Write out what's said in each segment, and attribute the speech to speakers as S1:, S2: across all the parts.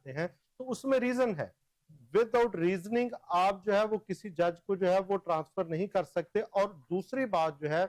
S1: کرتے ہیں تو اس میں ریزن ہے. وداؤٹ ریزننگ آپ جو ہے وہ کسی جج کو جو ہے وہ ٹرانسفر نہیں کر سکتے. اور دوسری بات جو ہے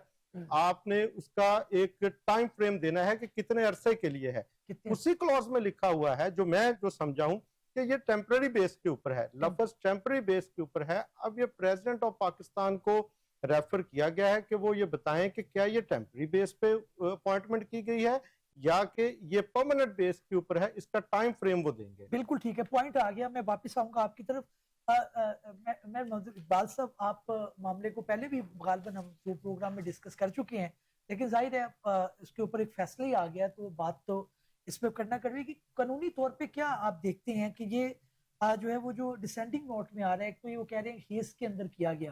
S1: آپ نے اس کا ایک ٹائم فریم دینا ہے کہ کتنے عرصے کے لیے ہے. اسی کلوز میں لکھا ہوا ہے جو سمجھا ہوں کہ یہ ٹیمپرری بیس کے اوپر ہے, لفظ ٹیمپرری بیس کے اوپر ہے. اب یہ پریزیڈنٹ آف پاکستان کو ریفر کیا گیا ہے کہ وہ یہ بتائیں کہ کیا یہ ٹیمپرری بیس پہ اپوائنٹمنٹ کی گئی ہے یا کہ یہ پرماننٹ بیس کے اوپر ہے, اس کا ٹائم فریم وہ دیں گے.
S2: بالکل ٹھیک ہے, پوائنٹ آ گیا. میں واپس آؤں گا آپ کی طرف. میں اقبال صاحب, آپ معاملے کو پہلے بھی غالباً ہم پروگرام میں ڈسکس کر چکے ہیں, لیکن ظاہر ہے اس کے اوپر ایک فیصلہ ہی آ گیا تو بات تو اس پہ کرنا کروے کہ قانونی طور پہ کیا آپ دیکھتے ہیں کہ یہ جو ہے وہ جو ڈسینڈنگ نوٹ میں آ رہا ہے, ایک تو یہ وہ کہہ رہے ہیں ہیس کے اندر کیا گیا,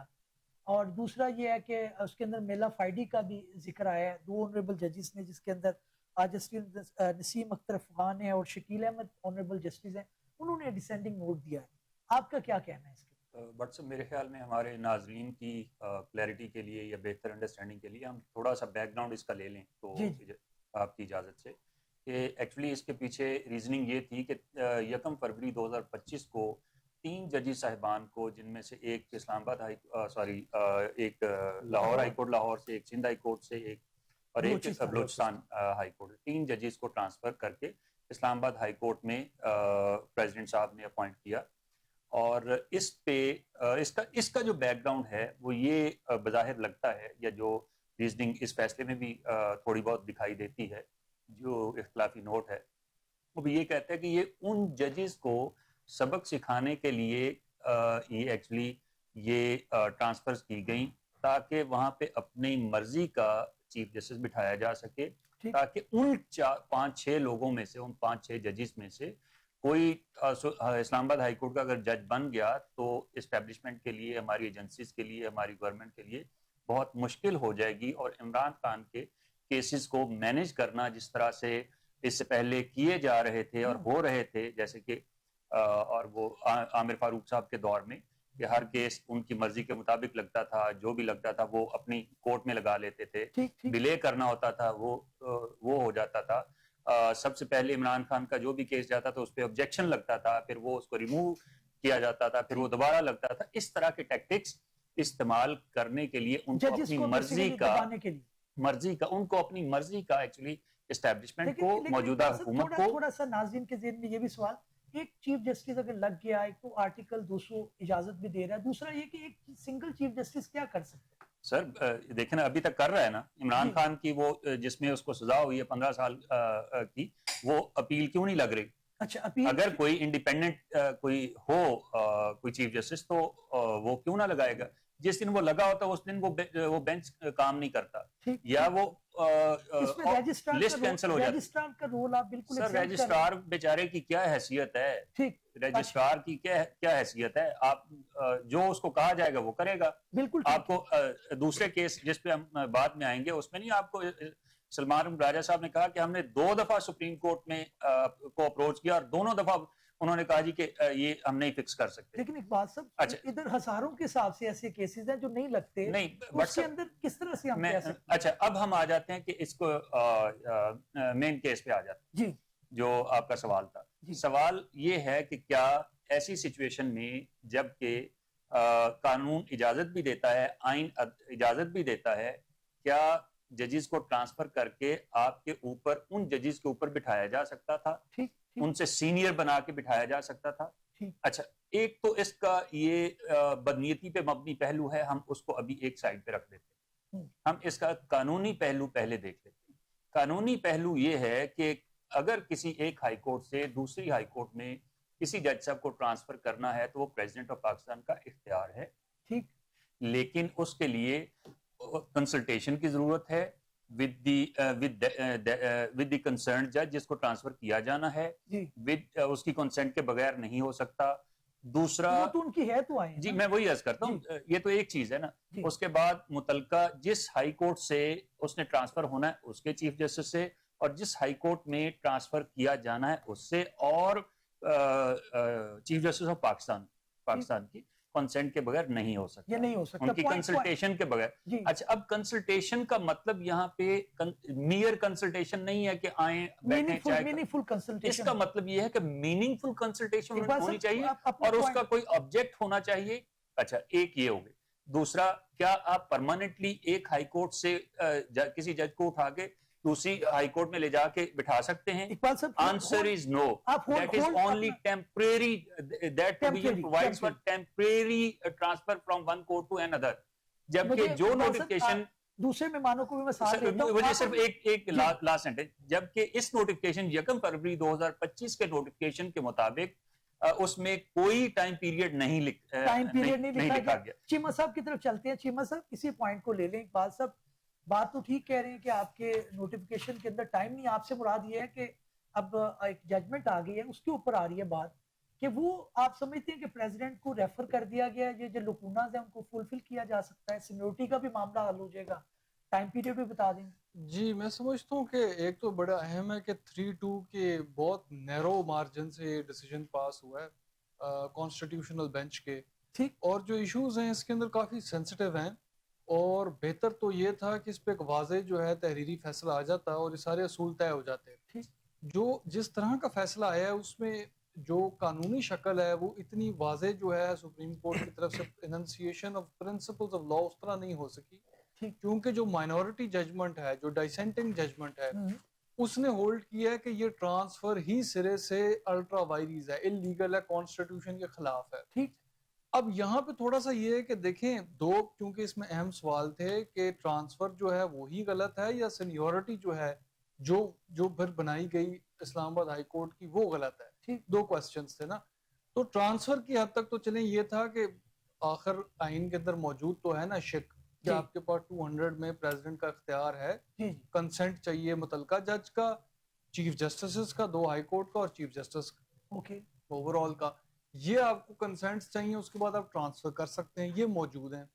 S2: اور دوسرا یہ ہے کہ اس کے اندر میلا فائڈی کا بھی ذکر آیا ہے, 2 آنریبل ججز نے, جس کے اندر جسٹس نسیم اختر افغان ہے اور شکیل احمد آنریبل جسٹس ہیں, انہوں نے ڈسینڈنگ نوٹ دیا ہے. آپ کا کیا کہنا ہے اس کے؟
S3: بٹ صاحب میرے خیال میں ہمارے ناظرین کی کلیئرٹی کے لیے یا بہتر انڈرسٹینڈنگ کے لیے ہم تھوڑا سا بیک گراؤنڈ اس کا لے لیں تو آپ کی اجازت سے, کہ ایکچولی اس کے پیچھے ریزننگ یہ تھی کہ 1 فروری 2025 کو 3 ججی صاحبان کو, جن میں سے ایک اسلام آباد ایک لاہور ہائی کورٹ لاہور سے, ایک سندھ ہائی کورٹ سے, ایک اور ایک بلوچستان ہائی کورٹ, 3 ججز کو ٹرانسفر کر کے اسلام آباد ہائی کورٹ میں پریزیڈنٹ صاحب نے اپوائنٹ کیا. اور اس پہ اس کا جو بیک گراؤنڈ ہے وہ یہ بظاہر لگتا ہے, یا جو ریزننگ اس فیصلے میں بھی تھوڑی بہت دکھائی دیتی ہے, جو اختلافی نوٹ ہے وہ بھی یہ کہتا ہے کہ یہ ان ججز کو سبق سکھانے کے لیے یہ ایکچولی یہ ٹرانسفرز کی گئیں تاکہ وہاں پہ اپنی مرضی کا چیف جسٹس بٹھایا جا سکے, تاکہ ان 5-6 لوگوں میں سے, ان 5-6 ججز میں سے کوئی اسلام آباد ہائی کورٹ کا اگر جج بن گیا تو اسٹیبلشمنٹ کے لیے, ہماری ایجنسیز کے لیے, ہماری گورنمنٹ کے لیے بہت مشکل ہو جائے گی. اور عمران خان کے کیسز کو مینیج کرنا جس طرح سے اس سے پہلے کیے جا رہے تھے اور ہو رہے تھے, جیسے کہ اور وہ عامر فاروق صاحب کے دور میں کہ ہر کیس ان کی مرضی کے مطابق لگتا تھا, جو بھی لگتا تھا وہ اپنی کورٹ میں لگا لیتے تھے, ڈیلے کرنا ہوتا تھا وہ ہو جاتا تھا. سب سے پہلے عمران خان کا جو بھی کیس جاتا تھا اس پہ آبجیکشن لگتا تھا, پھر وہ اس کو ریموو کیا جاتا تھا, پھر وہ دوبارہ لگتا تھا. اس طرح کے ٹیکٹکس استعمال کرنے کے لیے ان کو اپنی مرضی کا ایکچولی اسٹیبلشمنٹ کو, موجودہ حکومت کو.
S2: تھوڑا سا ناظرین کے ذہن میں یہ بھی سوال, ایک چیف جسٹس اگر لگ گیا, ایک تو آرٹیکل 200 اجازت بھی دے رہا ہے, دوسرا یہ کہ ایک سنگل چیف جسٹس کیا کر سکتے ہیں؟
S3: سر دیکھیں نا, ابھی تک کر رہا ہے نا عمران خان کی, وہ جس میں اس کو سزا ہوئی ہے 15 سال کی, وہ اپیل کیوں نہیں لگ رہی؟ اگر کوئی انڈیپینڈنٹ کوئی ہو کوئی چیف جسٹس تو وہ کیوں نہ لگائے گا؟ جس دن وہ لگا ہوتا اس دن وہ بینچ کام نہیں کرتا, یا وہ لسٹ کینسل ہو جاتی.
S2: رجسٹرار کا رول آپ بالکل
S3: سر رجسٹرار بیچارے کی کیا حیثیت ہے؟ رجسٹرار کی کیا حیثیت ہے؟ آپ جو اس کو کہا جائے گا وہ کرے گا. آپ کو دوسرے کیس جس پہ ہم بعد میں آئیں گے اس میں نہیں, آپ کو سلمان راجہ صاحب نے کہا کہ ہم نے 2 دفعہ سپریم کورٹ میں کو اپروچ کیا اور دونوں دفعہ انہوں نے کہا جی کہ یہ ہم نہیں فکس کر سکتے.
S2: لیکن اقبال صاحب ادھر ہزاروں کے حساب سے ایسے کیسز ہیں جو نہیں لگتے, اس کے اندر کس طرح سے ہم کہہ سکتے ہیں؟
S3: اچھا, اب ہم آ جاتے ہیں کہ اس کو مین کیس پہ آ جاتے ہیں, جو آپ کا سوال تھا. سوال یہ ہے کہ کیا ایسی سچویشن میں جب کہ قانون اجازت بھی دیتا ہے, آئین اجازت بھی دیتا ہے, کیا ججز کو ٹرانسفر کر کے آپ کے اوپر ان ججز کے اوپر بٹھایا جا سکتا تھا, ان سے سینئر بنا کے بٹھایا جا سکتا تھا؟ اچھا, ایک تو اس کا یہ بدنیتی پہ مبنی پہلو ہے, ہم اس کو ابھی ایک سائڈ پہ رکھ دیتے ہیں. ہم اس کا قانونی پہلو پہلے دیکھ لیتے ہیں. قانونی پہلو یہ ہے کہ اگر کسی ایک ہائی کورٹ سے دوسری ہائی کورٹ میں کسی جج صاحب کو ٹرانسفر کرنا ہے تو وہ پریزیڈنٹ آف پاکستان کا اختیار ہے, ٹھیک, لیکن اس کے لیے کنسلٹیشن کی ضرورت ہے ود دی کنسرنڈ جج جس کو ٹرانسفر کیا جانا ہے, ود اس کی کنسنٹ کے بغیر نہیں ہو سکتا. دوسرا
S2: تو ان کی ہے تو آئے,
S3: جی میں وہی عرض کرتا ہوں, یہ تو ایک چیز ہے نا. اس کے بعد متعلقہ جس ہائی کورٹ سے اس نے ٹرانسفر ہونا ہے اس کے چیف جسٹس سے, اور جس ہائی کورٹ میں ٹرانسفر کیا جانا ہے اس سے, اور چیف جسٹس آف پاکستان کی कंसेंट के बगैर नहीं हो सकता,
S2: ये नहीं हो सकता,
S3: उनकी कंसल्टेशन के बगैर।
S2: जी
S3: अच्छा, अब कंसल्टेशन का मतलब यहाँ पे मियर कंसल्टेशन नहीं है कि आए बैठे चाहे,
S2: मीनिंगफुल कंसल्टेशन,
S3: इसका मतलब ये है कि मीनिंगफुल कंसल्टेशन होनी चाहिए और उसका कोई ऑब्जेक्ट होना चाहिए। अच्छा, एक ये हो गई। दूसरा, क्या आप परमानेंटली एक हाई कोर्ट से किसी जज को उठा के दूसरी हाई कोर्ट में ले जाके बिठा सकते हैं?
S2: इकबाल साहब,
S3: answer is no, that is only temporary, that provision provides for temporary transfer from one court to another. जबकि जो नोटिफिकेशन,
S2: दूसरे मेहमानों को भी मैं साथ देता हूं,
S3: मुझे सिर्फ एक लास्ट सेंटेंस, जबकि इस नोटिफिकेशन 1 फरवरी 2025 के नोटिफिकेशन के मुताबिक उसमें कोई टाइम पीरियड नहीं लिखा गया।
S2: चीमा साहब की तरफ चलते हैं। चीमा साहब, इसी पॉइंट को ले लें। इकबाल साहब बात तो ठीक कह रहे हैं कि आपके नोटिफिकेशन के अंदर टाइम नहीं, आपसे मुराद ये है कि अब एक जजमेंट आ गई है, उसके ऊपर आ रही है बात कि वो आप समझते हैं कि प्रेसिडेंट को रेफर कर दिया गया है, ये जो लुकूनाज है उनको फुलफिल किया जा सकता है, सीनियोरिटी का भी मामला हल हो जाएगा, टाइम पीरियड भी बता दें।
S4: जी, मैं समझता हूँ कि एक तो बड़ा अहम है कि 3-2 के बहुत नैरो मार्जिन से डिसीजन पास हुआ है कॉन्स्टिट्यूशनल बेंच के,
S2: ठीक।
S4: और जो इश्यूज हैं इसके अंदर काफ़ी सेंसिटिव हैं, और बेहतर तो ये था कि इस पे एक वाज़ेह जो है तहरीरी फैसला आ जाता और ये सारे असूल तय हो जाते।
S2: ठीक।
S4: जो जिस तरह का फैसला आया है उसमें जो कानूनी शक्ल है वो इतनी वाज़ेह जो है सुप्रीम कोर्ट की तरफ से enunciation of principles of law उस तरह नहीं हो सकी, क्योंकि जो माइनॉरिटी जजमेंट है, जो डिसेंटिंग जजमेंट है, उसने होल्ड किया है कि ये ट्रांसफर ही सिरे से अल्ट्रा वायरीज है, इलीगल है, कॉन्स्टिट्यूशन के खिलाफ है।
S2: ठीक।
S4: अब यहाँ पे थोड़ा सा ये है कि देखें, दो क्योंकि इसमें अहम सवाल थे कि ट्रांसफर जो है वही गलत है या सीनियोरिटी जो है जो फिर बनाई गई इस्लामाबाद हाई कोर्ट की वो गलत है।
S2: ठीक।
S4: दो क्वेश्चंस थे ना। तो ट्रांसफर की हद तक तो चलें, ये था कि आखिर आइन के अंदर मौजूद तो है ना शिक कि आपके पास 200 में प्रेसिडेंट का इख्तियार है, कंसेंट चाहिए मुतलका जज का, चीफ जस्टिस का, 2 हाई कोर्ट का और चीफ जस्टिस ओवरऑल का, ये आपको कंसेंट्स चाहिए, उसके बाद आप ट्रांसफर कर सकते हैं, ये मौजूद हैं।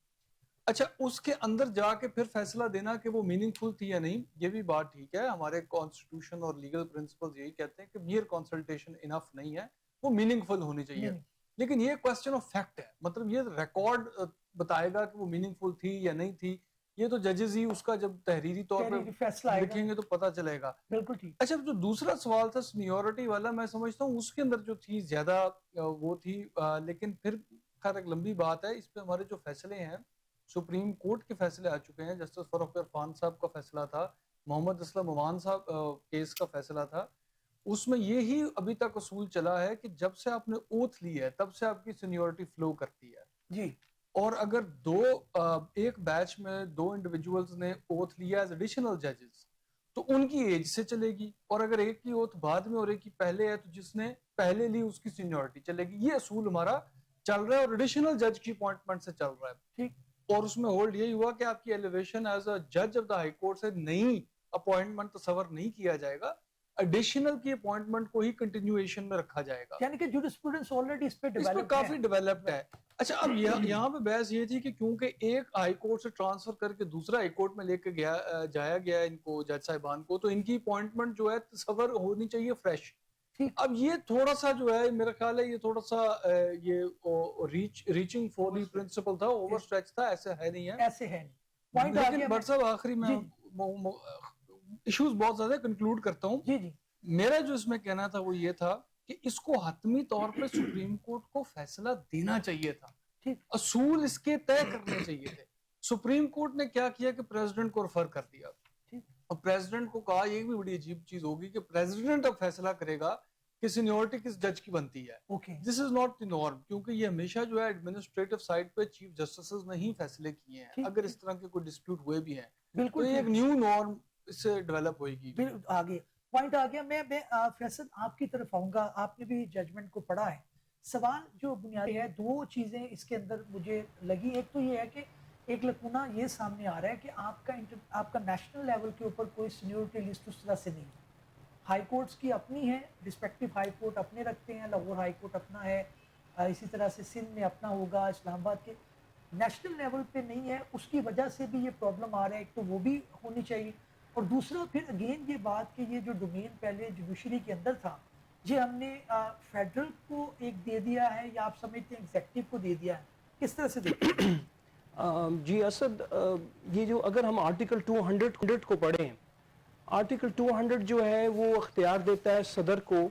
S4: अच्छा, उसके अंदर जाके फिर फैसला देना कि वो मीनिंगफुल थी या नहीं, ये भी बात ठीक है। हमारे कॉन्स्टिट्यूशन और लीगल प्रिंसिपल्स यही कहते हैं कि मियर कंसल्टेशन इनफ नहीं है, वो मीनिंगफुल होनी चाहिए। लेकिन ये क्वेश्चन ऑफ फैक्ट है, मतलब ये रिकॉर्ड बताएगा कि वो मीनिंगफुल थी या नहीं थी, ये तो जजेस ही उसका जब तहरीरी तौर पे फैसला लिखेंगे तो पता चलेगा।
S2: बिल्कुल ठीक।
S4: अच्छा, जो दूसरा सवाल था सीनियोरिटी वाला, मैं समझता हूँ उसके अंदर जो थी ज्यादा वो थी, लेकिन फिर खैर एक लंबी बात है। इस पे हमारे जो फैसले हैं, सुप्रीम कोर्ट के फैसले आ चुके हैं, जस्टिस फर्रुख इरफान साहब का फैसला था, मोहम्मद असलम ओमान साहब केस का फैसला था, उसमें ये ही अभी तक असूल चला है कि जब से आपने ओथ ली है तब से आपकी सीनियोरिटी फ्लो करती है
S2: जी।
S4: और अगर एक बैच में 2 इंडिविजुअल्स ने ओथ लिया एज एडिशनल जजेस तो उनकी एज से चलेगी, और अगर एक की ओथ बाद में और एक की पहले है तो जिसने पहले ली उसकी सीनियोरिटी चलेगी। ये असूल हमारा चल रहा है और एडिशनल जज की अपॉइंटमेंट से चल रहा है।
S2: ठीक।
S4: और उसमें होल्ड यही हुआ कि आपकी एलिवेशन एज अ जज ऑफ द हाई कोर्ट से नई अपॉइंटमेंट तस्वर नहीं किया जाएगा, एडिशनल की अपॉइंटमेंट को ही कंटिन्यूएशन में रखा जाएगा,
S2: यानी कि जूरिस्प्रूडेंस ऑलरेडी इस पे
S4: काफी डेवलप्ड है। अच्छा, अब यहाँ पे बहस ये थी कि क्योंकि एक हाई कोर्ट से ट्रांसफर करके दूसरा हाई कोर्ट में लेके जाया गया इनको, जज साहिबान को, तो इनकी अपॉइंटमेंट जो है तस्वर होनी चाहिए फ्रेश। अब ये थोड़ा सा जो है, मेरा ख्याल है ये थोड़ा सा ये रीचिंग फॉर दी प्रिंसिपल था, ओवर स्ट्रेच था, ऐसे है नहीं है,
S2: ऐसे है नहीं।
S4: लेकिन बट साहब आखिरी में इश्यूज बहुत ज्यादा कंक्लूड करता हूँ।
S2: जी जी।
S4: मेरा जो इसमें कहना था वो ये था कि इसको हतमी तौर पे सुप्रीम कोर्ट को फैसला देना चाहिए था, असूल इसके तय करने चाहिए थे। सुप्रीम कोर्ट ने क्या किया कि प्रेसिडेंट को रेफर कर दिया, और प्रेसिडेंट को कहा, ये भी बड़ी अजीब चीज होगी कि प्रेसिडेंट अब फैसला करेगा कि सीनियोरिटी किस जज की बनती है। This is not the norm, क्योंकि ये हमेशा जो है एडमिनिस्ट्रेटिव साइड पे चीफ जस्टिस ने ही फैसले किए हैं, अगर इस तरह के कोई डिस्प्यूट हुए भी हैं।
S2: बिल्कुल,
S4: तो ये एक न्यू नॉर्म इससे डेवलप होगी।
S2: आगे पॉइंट आ गया। मैं फैसल आपकी तरफ आऊंगा, आपने भी जजमेंट को पढ़ा है। सवाल जो बुनियादी है, 2 चीजें इसके अंदर मुझे लगी। एक तो ये है कि एक लकूना ये सामने आ रहा है कि आपका नेशनल लेवल के ऊपर कोई सीनियोरिटी लिस्ट उस तरह से नहीं है। हाई कोर्ट्स की अपनी है, रिस्पेक्टिव हाई कोर्ट अपने रखते हैं, लाहौर हाई कोर्ट अपना है, इसी तरह से सिंध में अपना होगा, इस्लामाबाद के नेशनल लेवल पे नहीं है। उसकी वजह से भी ये प्रॉब्लम आ रहा है, एक तो वो भी होनी चाहिए, और दूसरा फिर अगेन ये बात कि ये जो डोमेन पहले जुडिशरी के अंदर था, ये हमने फेडरल को एक दे दिया है, या आप समझते हैं एग्जेक्टिव को दे दिया है। किस तरह से देखते हैं?
S5: जी असद, ये जो अगर हम आर्टिकल 200 को पढ़ें, आर्टिकल 200 जो है वो इख्तियार देता है सदर को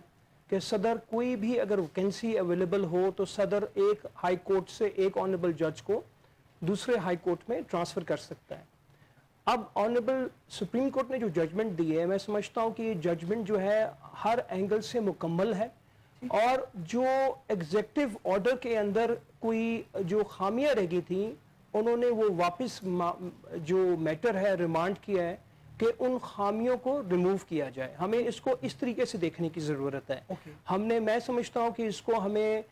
S5: कि सदर कोई भी अगर वैकेंसी अवेलेबल हो तो सदर एक हाई कोर्ट से एक ऑनरेबल जज को दूसरे हाई कोर्ट में ट्रांसफ़र कर सकता है। अब ऑनरेबल सुप्रीम कोर्ट ने जो जजमेंट दी है, मैं समझता हूँ कि ये जजमेंट जो है हर एंगल से मुकम्मल है, और जो एग्जेक्टिव ऑर्डर के अंदर कोई जो खामियां रह गई थी उन्होंने वो वापस जो मैटर है रिमांड किया है कि उन खामियों को रिमूव किया जाए। हमें इसको इस तरीके से देखने की ज़रूरत है। मैं समझता हूँ कि इसको हमें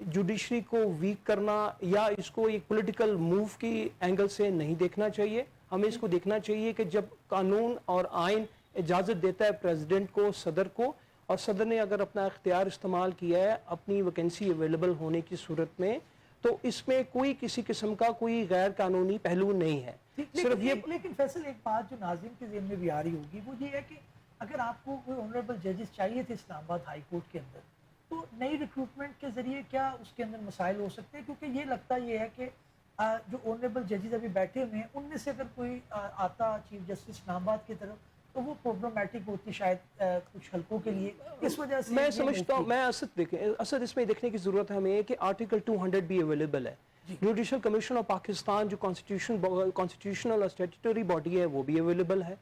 S5: जुडिशरी को वीक करना या इसको एक पॉलिटिकल मूव की एंगल से नहीं देखना चाहिए। हमें इसको देखना चाहिए कि जब कानून और आइन इजाज़त देता है प्रेसिडेंट को, सदर को, और सदर ने अगर अपना इख्तियार इस्तेमाल किया है अपनी वैकेंसी अवेलेबल होने की सूरत में, तो इसमें कोई किसी किस्म का कोई गैर कानूनी पहलू नहीं है।
S2: सिर्फ ये लेकिन फैसल एक बात जो नाज़रीन के ज़हन में भी आ रही होगी वो ये है कि अगर आपको कोई ऑनरेबल जजेस चाहिए थे इस्लामाबाद हाई कोर्ट के अंदर, तो नई रिक्रूटमेंट के जरिए क्या उसके अंदर मसाइल हो सकते हैं? क्योंकि ये लगता ये है कि जो ऑनरेबल जजेस अभी बैठे हुए हैं उनमें से अगर कोई आता चीफ जस्टिस इस्लामाबाद की तरफ तो वो प्रॉब्लमैटिक होती शायद कुछ हलकों के लिए। इस वजह से
S5: मैं समझता हूँ, मैं असद इसमें देखने की जरूरत है हमें कि आर्टिकल 200 भी अवेलेबल है। जुडिशल कमीशन ऑफ पाकिस्तान जो कॉन्स्टिट्यूशनल और स्टैट्यूटरी बॉडी है वो भी अवेलेबल है,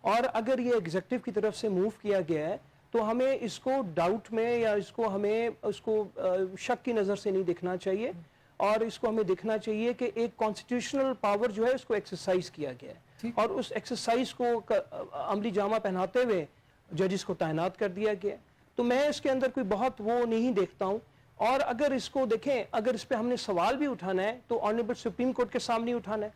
S5: और अगर ये एग्जीक्यूटिव की तरफ से मूव किया गया है तो हमें इसको डाउट में या इसको हमें उसको शक की नज़र से नहीं देखना चाहिए, और इसको हमें देखना चाहिए कि एक कॉन्स्टिट्यूशनल पावर जो है उसको एक्सरसाइज किया गया है, और उस एक्सरसाइज को अमली जामा पहनाते हुए जजेस को तैनात कर दिया गया। तो मैं इसके अंदर कोई बहुत वो नहीं देखता हूँ। और अगर इसको देखें, अगर इस पे हमने सवाल भी उठाना है तो ऑनरेबल सुप्रीम कोर्ट के सामने उठाना है।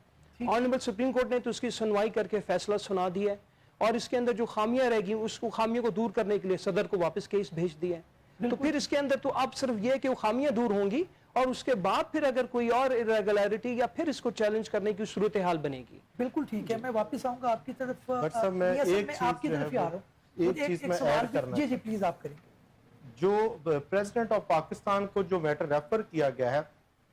S5: ऑनरेबल सुप्रीम कोर्ट ने तो उसकी सुनवाई करके फैसला सुना दिया है, और इसके अंदर जो खामियां रहेगी उसको खामियों को दूर करने के लिए सदर को वापस केस भेज दिया है। तो फिर इसके अंदर तो अब सिर्फ ये कि वो खामियां दूर होंगी, और उसके बाद फिर अगर कोई और इरेगुलरिटी या फिर इसको चैलेंज करने की सूरत हाल बनेगी।
S2: बिल्कुल ठीक है, मैं वापस आऊंगा आपकी तरफ।
S1: मैं एक
S2: आपकी तरफ ही आ रहा हूं।
S1: एक चीज मैं ऐड करना,
S2: जी प्लीज आप करें।
S1: जो प्रेसिडेंट ऑफ पाकिस्तान को जो मैटर रेफर किया गया है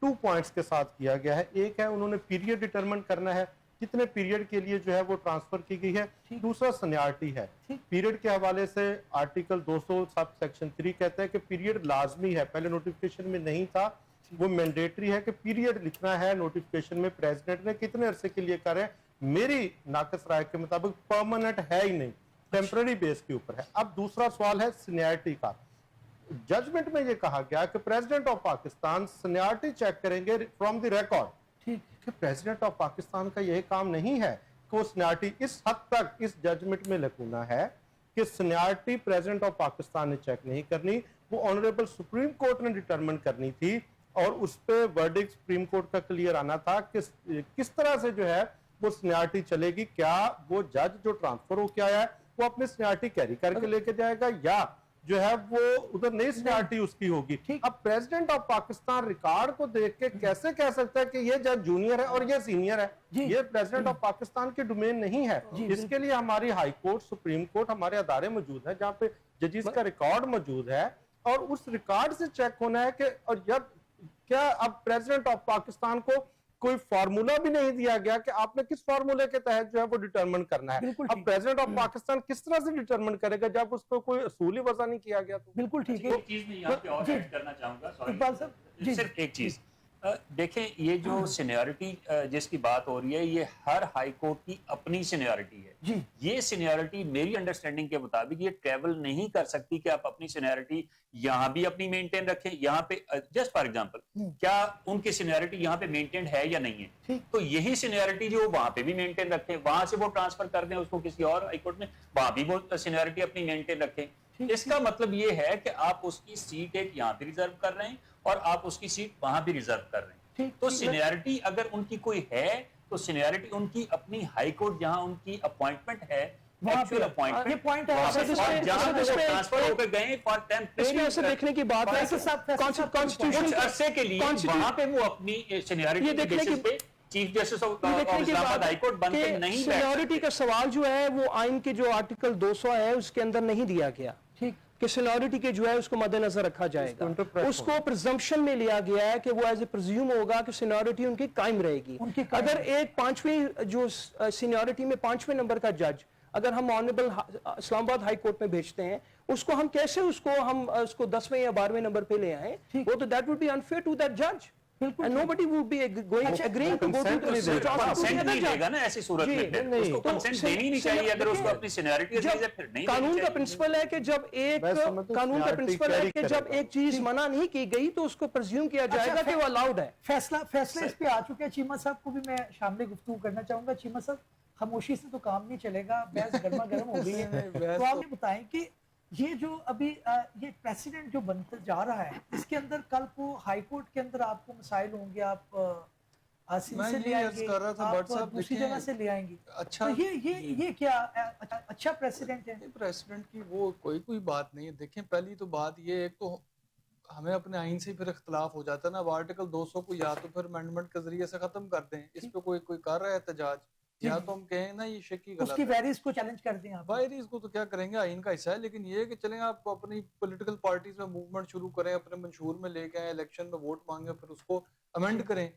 S1: 2 पॉइंट्स के साथ किया गया है। एक है उन्होंने पीरियड डिटरमिन करना है, कितने पीरियड के लिए जो है वो ट्रांसफर की गई है। दूसरा सीनियरिटी है। पीरियड के हवाले से आर्टिकल 200 सब सेक्शन 3 कहता है कि पीरियड लाजमी है, पहले नोटिफिकेशन में नहीं था, वो मैंडेटरी है कि पीरियड लिखना है नोटिफिकेशन में प्रेसिडेंट ने कितने अरसे के लिए करे। मेरी नाकस राय के मुताबिक परमानेंट है ही नहीं, टेम्पररी बेस के ऊपर है। अब दूसरा सवाल है सीनियरिटी का। जजमेंट में ये कहा गया कि president of Pakistan seniority check करेंगे फ्रॉम द रिकॉर्ड। ठीक है, प्रेसिडेंट ऑफ पाकिस्तान का यही काम नहीं है कि वो सीनियरिटी, इस हद तक इस जजमेंट में लकूना है कि सीनियरिटी प्रेसिडेंट ऑफ पाकिस्तान ने चेक नहीं करनी, वो ऑनरेबल सुप्रीम कोर्ट ने डिटरमिन करनी थी, और उस पे वर्डिक्ट सुप्रीम कोर्ट का क्लियर आना था कि किस तरह से जो है वो सीनियरिटी चलेगी। क्या वो जज जो ट्रांसफर होकर आया है वो अपनी सीनियरिटी कैरी करके लेके जाएगा, या जो है वो उधर नई सीनियरिटी उसकी होगी। अब प्रेसिडेंट ऑफ पाकिस्तान रिकॉर्ड को देख के कैसे कह सकता है कि ये जज जूनियर है और ये सीनियर है? ये प्रेसिडेंट ऑफ पाकिस्तान की डोमेन नहीं है। इसके लिए हमारी हाई कोर्ट, सुप्रीम कोर्ट, हमारे अदारे मौजूद हैं जहाँ पे जजेस का रिकॉर्ड मौजूद है, और उस रिकॉर्ड से चेक होना है कि, और जब क्या अब प्रेसिडेंट ऑफ पाकिस्तान को कोई फार्मूला भी नहीं दिया गया कि आपने किस फार्मूले के तहत जो है वो डिटरमिन करना है। अब प्रेसिडेंट ऑफ पाकिस्तान किस तरह से डिटरमिन करेगा जब उसको कोई असूल ही वजह नहीं किया गया? तो
S2: बिल्कुल ठीक है।
S3: एक चीज मैं यहाँ पे और ऐड करना चाहूंगा,
S2: इकबाल साहब,
S3: सिर्फ एक चीज देखें, ये जो सीनियरिटी जिसकी बात हो रही है ये हर हाई कोर्ट की अपनी सीनियरिटी है जी। ये सीनियरिटी मेरी अंडरस्टैंडिंग के मुताबिक ये ट्रेवल नहीं कर सकती कि आप अपनी सीनियरिटी यहाँ भी अपनी मेंटेन रखें, यहाँ पे जस्ट फॉर एग्जांपल क्या उनकी सीनियरिटी यहाँ पे मेंटेन है या नहीं है, तो यही सीनियरिटी जो वहां पे भी मेंटेन रखें, वहां से वो ट्रांसफर कर दें उसको किसी और हाई कोर्ट में, वहां भी वो सीनियरिटी अपनी मेंटेन रखें। इसका मतलब ये है कि आप उसकी सीट एक यहाँ पे रिजर्व कर रहे हैं और आप उसकी सीट वहां भी रिजर्व कर रहे हैं। तो सीनियरिटी अगर उनकी कोई है तो सीनियरिटी उनकी अपनी हाई कोर्ट जहां उनकी अपॉइंटमेंट है, एक्चुअल अपॉइंटमेंट ट्रांसफर होकर गए फॉर टेम्परेरी
S5: देखने की बात है
S3: कॉन्स्टिट्यूशन अरसे के लिए वहां पे वो अपनी सीनियरिटी के बेसिस पे chief justice of Islamabad high court बन के नहीं।
S5: सीनियरिटी का सवाल जो है वो आइन के जो आर्टिकल 200 है उसके अंदर नहीं दिया गया کہ سینیورٹی کے جو ہے اس کو مد نظر رکھا جائے گا. اس کو پرزمپشن میں لیا گیا ہے کہ وہ ایز اے پرزیوم ہوگا کہ سینیورٹی ان کی قائم رہے گی. اگر ایک پانچویں جو سینیورٹی میں 5ویں نمبر کا جج اگر ہم آنریبل اسلام آباد ہائی کورٹ میں بھیجتے ہیں, اس کو ہم کیسے اس کو 10ویں یا 12ویں نمبر پہ لے آئیں؟ وہ تو that would be unfair to that جج. And nobody would be agreeing to go to the
S3: consent نہیں دے گا نا ایسی صورت میں, اس کو consent دینی نہیں چاہیے اگر اس کو اپنی سینیورٹی ہے پھر نہیں.
S5: قانون کا پرنسپل ہے کہ جب ایک چیز منع نہیں کی گئی تو اس کو پرزیوم کیا جائے گا کہ وہ الاؤڈ ہے.
S2: فیصلہ اس پہ آ چکے ہیں. چیمہ صاحب کو بھی میں شامل گفتگو کرنا چاہوں گا. چیمہ صاحب, خاموشی سے تو کام نہیں چلے گا, بحث گرما گرم ہو گئی ہے. تو آپ یہ بتائیں کہ یہ جو ابھی یہ پریسیڈنٹ جو بنتا جا رہا ہے, اس کے اندر کل کو ہائی کورٹ کے اندر آپ کو مسائل ہوں گے, آپ آسین سے لے آئیں گے, آپ دوسری جگہ سے لے آئیں گے. اچھا یہ کیا اچھا پریسیڈنٹ ہے؟
S4: پریسیڈنٹ کی وہ کوئی بات نہیں ہے. دیکھیں پہلی تو بات یہ, ایک تو ہمیں اپنے آئین سے پھر اختلاف ہو جاتا ہے نا. اب آرٹیکل 200 کو یا تو پھر امینڈمنٹ کے ذریعے سے ختم کر دیں, اس پہ کوئی کر رہا ہے احتجاج, یا تو ہم کہیں نا یہ شکی غلط ہے,
S2: اس کی ویریز کو چیلنج کر دیں.
S4: ویریز کو تو کیا کریں گے, آئین کا حصہ ہے. لیکن یہ کہ چلیں آپ اپنی پولیٹیکل پارٹیز میں موومنٹ شروع کریں, اپنے منشور میں لے کے آئیں, الیکشن میں ووٹ مانگیں, پھر اس کو امینڈ کریں.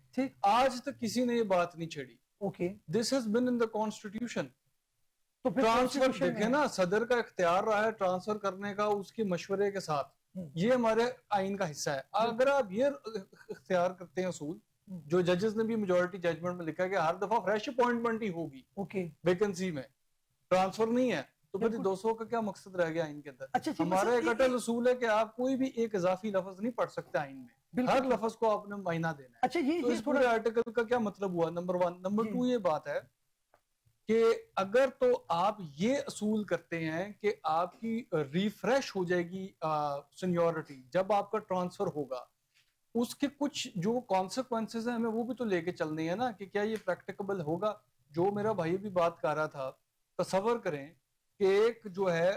S4: آج تک کسی نے یہ بات نہیں چھیڑی. Okay, this has been in the constitution. تو ٹرانسفر دیکھیں نا, صدر کا اختیار رہا ہے ٹرانسفر کرنے کا اس کے مشورے کے ساتھ, یہ ہمارے آئین کا حصہ ہے. اگر آپ یہ اختیار کرتے ہیں اصول, جو ججز نے بھی میجورٹی ججمنٹ میں لکھا کہ ہر دفعہ فریش اپوائنٹمنٹ ہی ہوگی ویکنسی میں, ٹرانسفر نہیں ہے, تو پھر 200 کا کیا مقصد رہ گیا آئین کے اندر؟ ہمارا ایک اٹل اصول ہے کہ آپ کوئی بھی ایک اضافی لفظ نہیں پڑھ سکتے آئین میں, ہر لفظ کو آپ نے معنی دینا ہے.
S2: اچھا,
S4: تو اس پورے آرٹیکل کا کیا مطلب ہوا؟ نمبر 1. نمبر 2 یہ بات ہے کہ اگر تو آپ یہ اصول کرتے ہیں کہ آپ کی ریفریش ہو جائے گی سینیورٹی جب آپ کا ٹرانسفر ہوگا, اس کے کچھ جو کانسیکوینسز ہیں ہمیں وہ بھی تو لے کے چلنے ہیں نا, کہ کیا یہ پریکٹیکیبل ہوگا. جو میرا بھائی بھی بات کر رہا تھا, تصور کریں کہ ایک جو ہے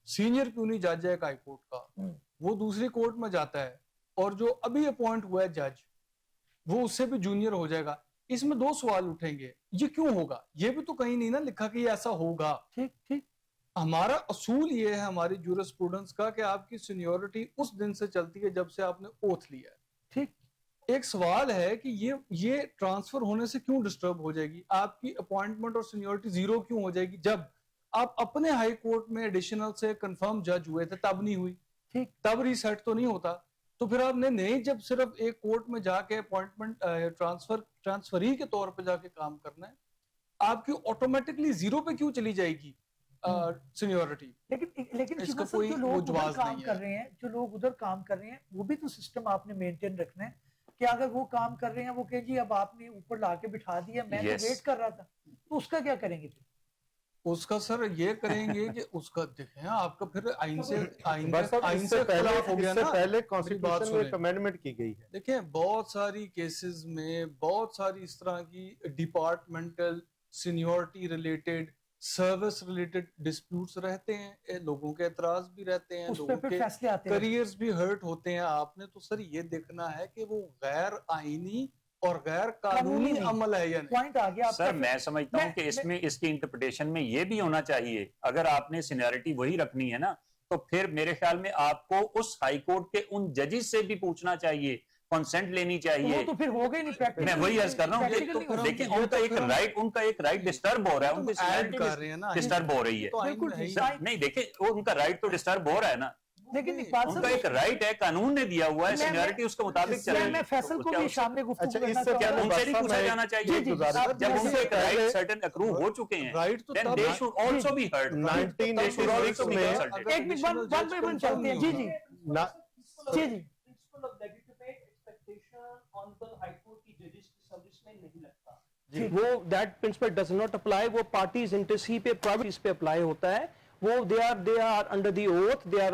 S4: سینئر کیوں نہیں جج ہے ایک ہائی کورٹ کا, وہ دوسری کورٹ میں جاتا ہے, اور جو ابھی اپوائنٹ ہوا ہے جج وہ اس سے بھی جونیئر ہو جائے گا. اس میں 2 سوال اٹھیں گے, یہ کیوں ہوگا؟ یہ بھی تو کہیں نہیں نا لکھا کہ یہ ایسا ہوگا. ٹھیک, ہمارا اصول یہ ہے ہماری جورسپروڈنس کا کہ آپ کی سینیورٹی اس دن سے چلتی ہے جب سے آپ نے اوتھ لیا ہے. ٹھیک, ایک سوال ہے کہ یہ ٹرانسفر ہونے سے کیوں ڈسٹرب ہو جائے گی؟ آپ کی اپوائنٹمنٹ اور سینیورٹی 0 کیوں ہو جائے گی جب آپ اپنے ہائی کورٹ میں ایڈیشنل سے کنفرم جج ہوئے تھے تب نہیں ہوئی؟ ٹھیک, تب ریسیٹ تو نہیں ہوتا. تو پھر آپ نے نہیں جب صرف ایک کورٹ میں جا کے اپوائنٹمنٹ ٹرانسفری کے طور پہ جا کے کام کرنا ہے, آپ کی آٹومیٹکلی 0 پہ کیوں چلی جائے گی سینیورٹی؟
S2: لیکن
S4: اس کا کوئی جواز نہیں ہے.
S2: جو لوگ ادھر کام کر رہے ہیں وہ بھی تو سسٹم آپ نے مینٹین رکھنا ہے کہ اگر وہ کام کر رہے ہیں وہ کہ جی اب آپ نے اوپر لا کے بٹھا دیا, میں تو ویٹ کر رہا تھا, تو اس کا کیا کریں گے پھر؟
S4: اس کا سر یہ کریں گے کہ اس کا دیکھیں آپ کا پھر آئین سے اختلاف ہو گیا نا.
S1: پہلے کانسٹیٹیوشن میں ایک امینڈمنٹ کی گئی ہے.
S4: دیکھیں بہت ساری کیسز میں بہت ساری اس طرح کی departmental seniority related service related disputes رہتے ہیں, لوگوں کے اعتراض بھی رہتے ہیں, لوگوں کے کریئرز بھی ہرٹ ہوتے ہیں. آپ نے تو سر یہ دیکھنا ہے کہ وہ غیر آئینی اور غیر قانونی عمل ہے یا نہیں.
S3: سر میں سمجھتا ہوں کہ اس میں اس کی انٹرپریٹیشن میں یہ بھی ہونا چاہیے, اگر آپ نے سینیورٹی وہی رکھنی ہے نا تو پھر میرے خیال میں آپ کو اس ہائی کورٹ کے ان ججز سے بھی پوچھنا چاہیے, کنسنٹ لینی چاہیے.
S2: تو پھر ہو گئی نہیں,
S3: میں وہی عرض کر رہا ہوں. دیکھیں ان کا ایک رائٹ ڈسٹرب ہو رہا ہے, ان کی سینیورٹی ڈسٹرب ہو رہی ہے. نہیں دیکھیں ان کا رائٹ تو ڈسٹرب ہو رہا ہے نا,
S2: لیکن
S3: ان کا ایک رائٹ ہے, قانون نے دیا ہوا ہے, سینیورٹی اس کے مطابق چلے گی.
S2: میں فیصل کو بھی شام میں گفتگو کرنا چاہتا
S3: ہوں. ان سے نہیں پوچھا جانا چاہیے جب ان کو ایک رائٹ سرٹن اکرو ہو چکے ہیں, then they should also be heard.
S1: 1986 میں
S2: ایک منٹ ون بائی ون چلتے ہیں. جی جی جی
S5: وہ that principle does not apply. وہ پارٹیز انٹرسی پہ پرائیویٹ پہ اپلائی ہوتا ہے. وہ they are under the oath, they are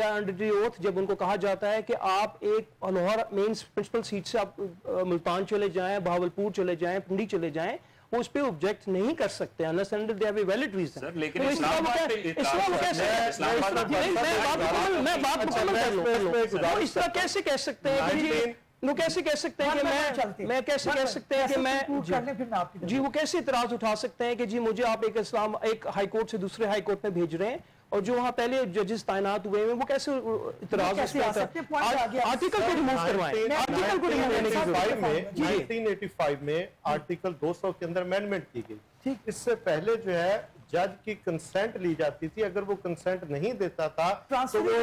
S5: under the oath. جب ان کو کہا جاتا ہے کہ آپ ایک لاہور مین پرنسپل سیٹ سے آپ ملتان چلے جائیں, بہاولپور چلے جائیں, پنڈی چلے جائیں, وہ اس پہ آبجیکٹ نہیں کر سکتے unless and they have a valid reason.
S3: لیکن اسلام آباد
S5: میں بات مکمل کر لوں. اس طرح کیسے کہہ سکتے ہیں وہ کیسے کہہ سکتے ہیں کہ میں کیسے کہہ سکتے ہیں کہ میں جی وہ کیسے اعتراض اٹھا سکتے ہیں کہ جی مجھے آپ ایک ہائی کورٹ سے دوسرے ہائی کورٹ میں بھیج رہے ہیں, اور جو وہاں پہلے ججز تعینات ہوئے ہیں وہ کیسے اعتراض اس
S2: کیسے
S5: پہ
S2: آ سکتے ہیں؟ point آ گیا۔
S5: آرٹیکل کو ریموو کروائیں، آرٹیکل کو ریموو کرنے کی ضرورت ہے۔
S1: 1985 میں آرٹیکل 200 کے اندر امینڈمنٹ کی گئی، اس سے پہلے جو ہے جج کی کنسنٹ لی جاتی تھی، اگر وہ کنسنٹ نہیں دیتا تھا تو وہ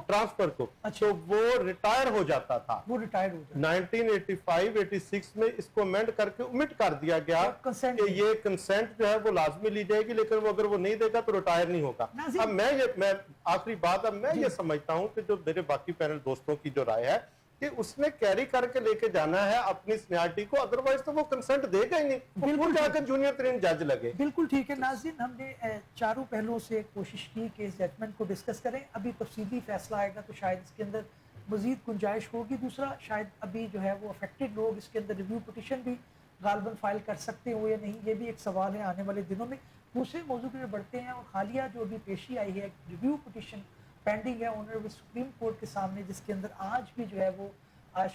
S1: ٹرانسفر کو تو وہ ریٹائر ہو جاتا تھا،
S2: وہ ریٹائرڈ ہو جاتا
S1: 1985-86 میں اس کو امینڈ کر کے omit کر دیا گیا کہ یہ کنسنٹ جو ہے وہ لازمی لی جائے گی، لیکن وہ اگر وہ نہیں دے گا تو ریٹائر نہیں ہوگا۔ اب میں آخری بات اب میں یہ سمجھتا ہوں کہ جو میرے باقی پینل دوستوں کی جو رائے ہے کہ اس نے کیری کر کے لے کے جانا ہے اپنی سینیارٹی کو، ادروائز تو وہ کنسنٹ دے گا ہی نہیں، بالکل جا کے جونیئر ترین جج لگے۔
S2: بالکل ٹھیک ہے ناظرین، ہم نے چاروں پہلوؤں سے کوشش کی کہ اس ججمنٹ کو ڈسکس کریں، ابھی تفصیلی فیصلہ آئے گا تو شاید اس کے اندر مزید گنجائش ہوگی۔ دوسرا شاید ابھی جو ہے وہ افیکٹڈ لوگ اس کے اندر ریویو پٹیشن بھی غالباً فائل کر سکتے ہو یا نہیں، یہ بھی ایک سوال ہے آنے والے دنوں میں۔ دوسرے موضوع پہ بڑھتے ہیں، اور حالیہ جو ابھی پیشی آئی ہے ریویو پٹیشن پینڈنگ ہے آنریبل سپریم کورٹ کے سامنے، جس کے اندر آج بھی جو ہے وہ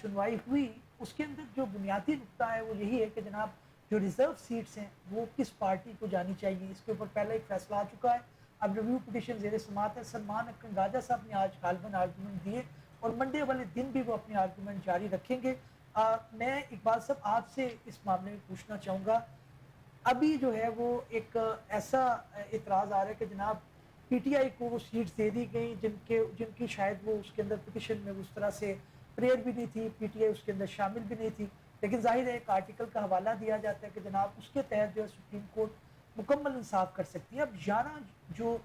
S2: سنوائی ہوئی، اس کے اندر جو بنیادی نقطہ ہے وہ یہی ہے کہ جناب جو ریزرو سیٹس ہیں وہ کس پارٹی کو جانی چاہیے، اس کے اوپر پہلے ایک فیصلہ آ چکا ہے، اب ریویو پٹیشن زیر سماعت ہے۔ سلمان اکنگاجا صاحب نے آج غالباً آرگومنٹ دیے اور منڈے والے دن بھی وہ اپنے آرگومنٹ جاری رکھیں گے۔ میں اقبال صاحب آپ سے اس معاملے میں پوچھنا چاہوں گا، ابھی جو ہے وہ ایک ایسا اعتراض آ رہا ہے کہ جناب پی ٹی آئی کو وہ سیٹس دے دی گئی جن کی شاید وہ اس کے اندر پٹیشن میں اس طرح سے پریئر بھی نہیں تھی، پی ٹی آئی اس کے اندر شامل بھی نہیں تھی، لیکن ظاہر ہے ایک آرٹیکل کا حوالہ دیا جاتا ہے کہ جناب اس کے تحت جو ہے سپریم کورٹ مکمل انصاف کر سکتی ہے۔ اب 11 جو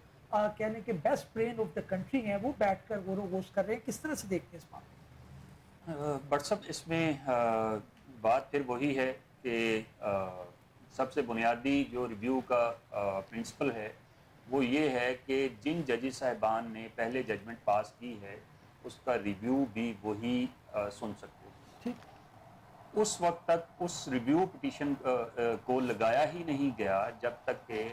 S2: کہنے کے best brain of the country ہیں وہ بیٹھ کر غور و خوض کر رہے ہیں، کس طرح سے دیکھتے ہیں اس معاملے؟
S3: بٹ صاحب اس میں بات پھر وہی ہے کہ سب سے بنیادی جو ریویو کا پرنسپل ہے وہ یہ ہے کہ جن ججز صاحبان نے پہلے ججمنٹ پاس کی ہے اس کا ریویو بھی وہی سن سکتے ہیں۔ اس وقت تک اس ریویو پٹیشن کو لگایا ہی نہیں گیا جب تک کہ